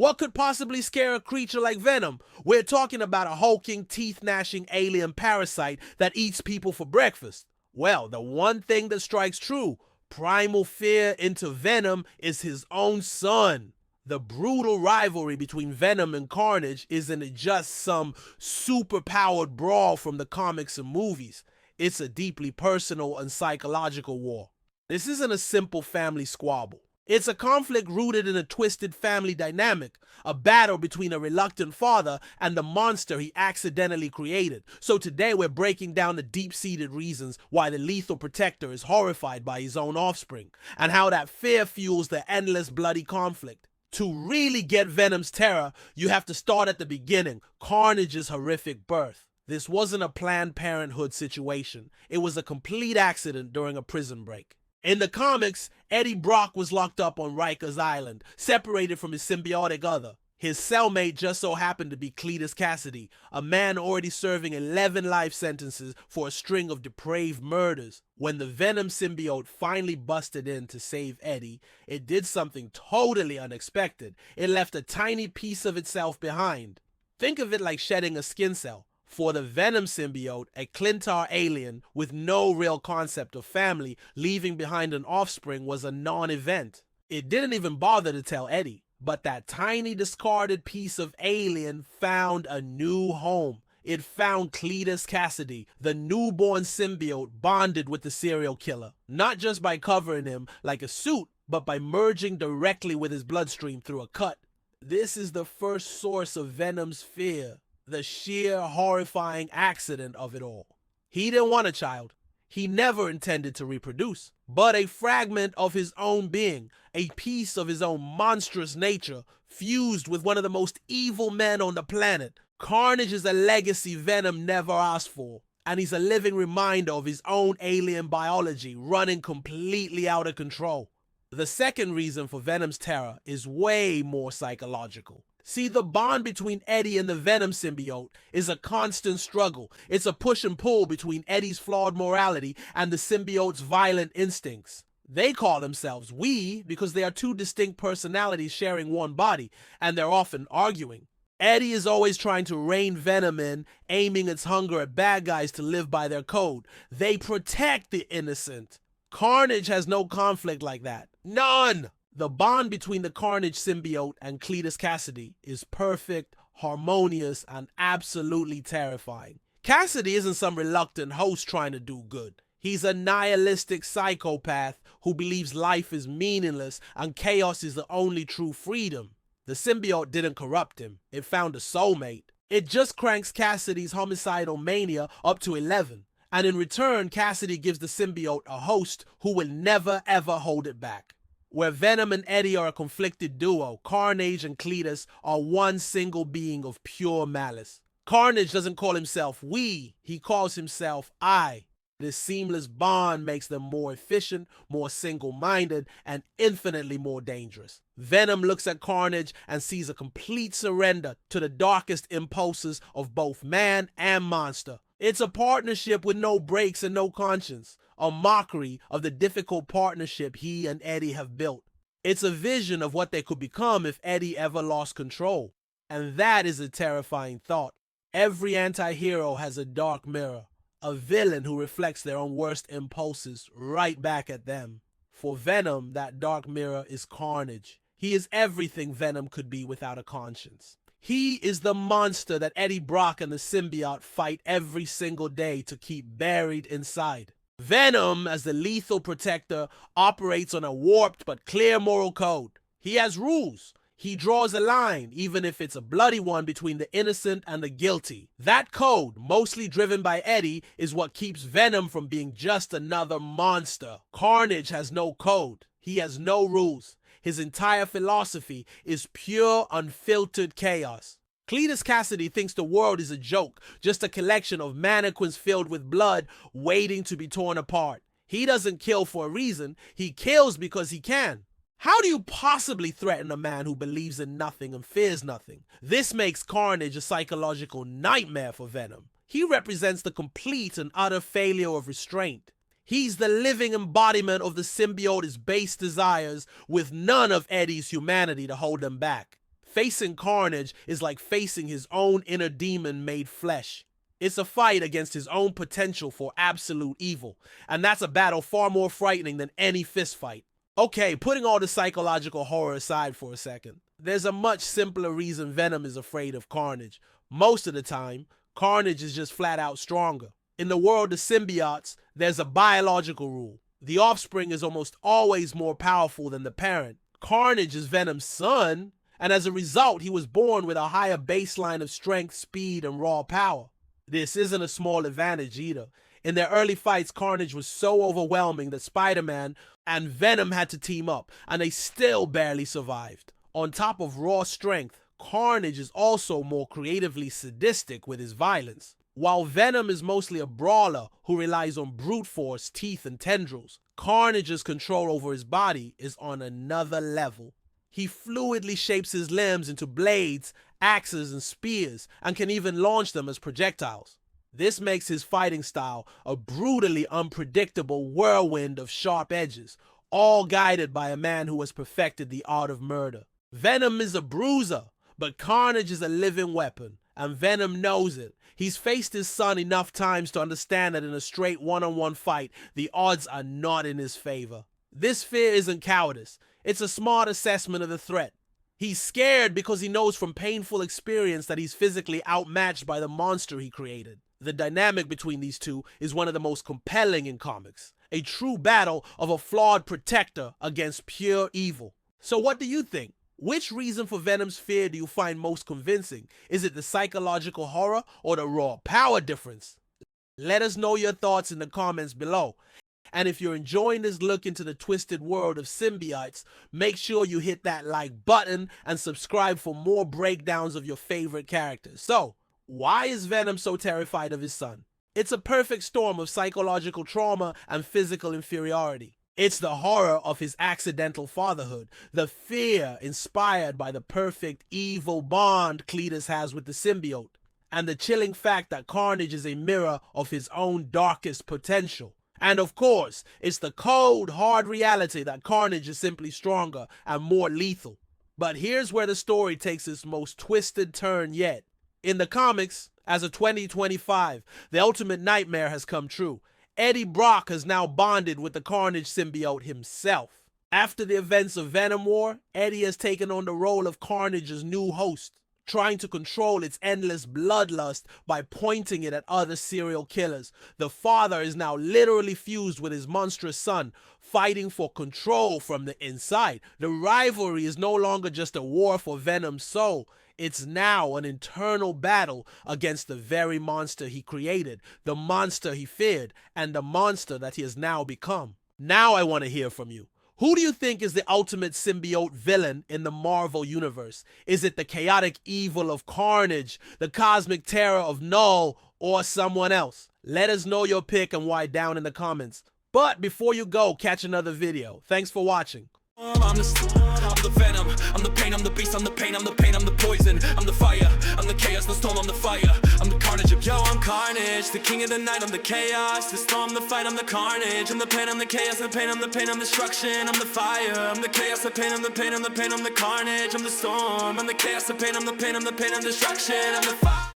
What could possibly scare a creature like Venom? We're talking about a hulking, teeth-gnashing alien parasite that eats people for breakfast. Well, the one thing that strikes true, primal fear into Venom, is his own son. The brutal rivalry between Venom and Carnage isn't just some super-powered brawl from the comics and movies. It's a deeply personal and psychological war. This isn't a simple family squabble. It's a conflict rooted in a twisted family dynamic, a battle between a reluctant father and the monster he accidentally created. So today we're breaking down the deep-seated reasons why the lethal protector is horrified by his own offspring, and how that fear fuels the endless bloody conflict. To really get Venom's terror, you have to start at the beginning, Carnage's horrific birth. This wasn't a Planned Parenthood situation. It was a complete accident during a prison break. In the comics, Eddie Brock was locked up on Rikers Island, separated from his symbiotic other. His cellmate just so happened to be Cletus Cassidy, a man already serving 11 life sentences for a string of depraved murders. When the Venom symbiote finally busted in to save Eddie, it did something totally unexpected. It left a tiny piece of itself behind. Think of it like shedding a skin cell. For the Venom symbiote, a Clintar alien with no real concept of family, leaving behind an offspring was a non-event. It didn't even bother to tell Eddie. But that tiny discarded piece of alien found a new home. It found Cletus Cassidy, the newborn symbiote bonded with the serial killer. Not just by covering him like a suit, but by merging directly with his bloodstream through a cut. This is the first source of Venom's fear. The sheer horrifying accident of it all. He didn't want a child. He never intended to reproduce. But a fragment of his own being, a piece of his own monstrous nature, fused with one of the most evil men on the planet. Carnage is a legacy Venom never asked for. And he's a living reminder of his own alien biology running completely out of control. The second reason for Venom's terror is way more psychological. See, the bond between Eddie and the Venom symbiote is a constant struggle. It's a push and pull between Eddie's flawed morality and the symbiote's violent instincts. They call themselves we because they are two distinct personalities sharing one body, and they're often arguing. Eddie is always trying to rein Venom in, aiming its hunger at bad guys to live by their code. They protect the innocent. Carnage has no conflict like that. None! The bond between the Carnage symbiote and Cletus Cassidy is perfect, harmonious, and absolutely terrifying. Cassidy isn't some reluctant host trying to do good. He's a nihilistic psychopath who believes life is meaningless and chaos is the only true freedom. The symbiote didn't corrupt him. It found a soulmate. It just cranks Cassidy's homicidal mania up to 11. And in return, Cassidy gives the symbiote a host who will never ever hold it back. Where Venom and Eddie are a conflicted duo, Carnage and Cletus are one single being of pure malice. Carnage doesn't call himself we, he calls himself I. This seamless bond makes them more efficient, more single-minded, and infinitely more dangerous. Venom looks at Carnage and sees a complete surrender to the darkest impulses of both man and monster. It's a partnership with no brakes and no conscience. A mockery of the difficult partnership he and Eddie have built. It's a vision of what they could become if Eddie ever lost control. And that is a terrifying thought. Every anti-hero has a dark mirror, a villain who reflects their own worst impulses right back at them. For Venom, that dark mirror is Carnage. He is everything Venom could be without a conscience. He is the monster that Eddie Brock and the symbiote fight every single day to keep buried inside. Venom, as the lethal protector, operates on a warped but clear moral code. He has rules. He draws a line, even if it's a bloody one, between the innocent and the guilty. That code, mostly driven by Eddie, is what keeps Venom from being just another monster. Carnage has no code. He has no rules. His entire philosophy is pure, unfiltered chaos. Cletus Cassidy thinks the world is a joke, just a collection of mannequins filled with blood waiting to be torn apart. He doesn't kill for a reason, he kills because he can. How do you possibly threaten a man who believes in nothing and fears nothing? This makes Carnage a psychological nightmare for Venom. He represents the complete and utter failure of restraint. He's the living embodiment of the symbiote's base desires with none of Eddie's humanity to hold them back. Facing Carnage is like facing his own inner demon made flesh. It's a fight against his own potential for absolute evil, and that's a battle far more frightening than any fistfight. Okay, putting all the psychological horror aside for a second, there's a much simpler reason Venom is afraid of Carnage. Most of the time, Carnage is just flat out stronger. In the world of symbiotes, there's a biological rule. The offspring is almost always more powerful than the parent. Carnage is Venom's son, and as a result, he was born with a higher baseline of strength, speed, and raw power. This isn't a small advantage either. In their early fights, Carnage was so overwhelming that Spider-Man and Venom had to team up, and they still barely survived. On top of raw strength, Carnage is also more creatively sadistic with his violence. While Venom is mostly a brawler who relies on brute force, teeth, and tendrils, Carnage's control over his body is on another level. He fluidly shapes his limbs into blades, axes, and spears, and can even launch them as projectiles. This makes his fighting style a brutally unpredictable whirlwind of sharp edges, all guided by a man who has perfected the art of murder. Venom is a bruiser, but Carnage is a living weapon, and Venom knows it. He's faced his son enough times to understand that in a straight one-on-one fight, the odds are not in his favor. This fear isn't cowardice. It's a smart assessment of the threat. He's scared because he knows from painful experience that he's physically outmatched by the monster he created. The dynamic between these two is one of the most compelling in comics. A true battle of a flawed protector against pure evil. So what do you think? Which reason for Venom's fear do you find most convincing? Is it the psychological horror or the raw power difference? Let us know your thoughts in the comments below. And if you're enjoying this look into the twisted world of symbiotes, make sure you hit that like button and subscribe for more breakdowns of your favorite characters. So, why is Venom so terrified of his son? It's a perfect storm of psychological trauma and physical inferiority. It's the horror of his accidental fatherhood, the fear inspired by the perfect evil bond Cletus has with the symbiote, and the chilling fact that Carnage is a mirror of his own darkest potential. And of course, it's the cold, hard reality that Carnage is simply stronger and more lethal. But here's where the story takes its most twisted turn yet. In the comics, as of 2025, the ultimate nightmare has come true. Eddie Brock has now bonded with the Carnage symbiote himself. After the events of Venom War, Eddie has taken on the role of Carnage's new host, trying to control its endless bloodlust by pointing it at other serial killers. The father is now literally fused with his monstrous son, fighting for control from the inside. The rivalry is no longer just a war for Venom's soul. It's now an internal battle against the very monster he created, the monster he feared, and the monster that he has now become. Now I want to hear from you. Who do you think is the ultimate symbiote villain in the Marvel Universe? Is it the chaotic evil of Carnage, the cosmic terror of Null, or someone else? Let us know your pick and why down in the comments. But before you go, catch another video. Thanks for watching. I'm the venom, I'm the pain, I'm the beast, I'm the pain, I'm the pain, I'm the poison, I'm the fire, I'm the chaos, the storm, I'm the fire, I'm the carnage of yo, I'm Carnage, the king of the night, I'm the chaos, the storm, the fight, I'm the carnage, I'm the pain, I'm the chaos, the pain, I'm the pain, I'm destruction, I'm the fire, I'm the chaos, the pain, I'm the pain, I'm the pain, I'm the carnage, I'm the storm, I'm the chaos, the pain, I'm the pain, I'm the pain, I'm destruction, I'm the fire.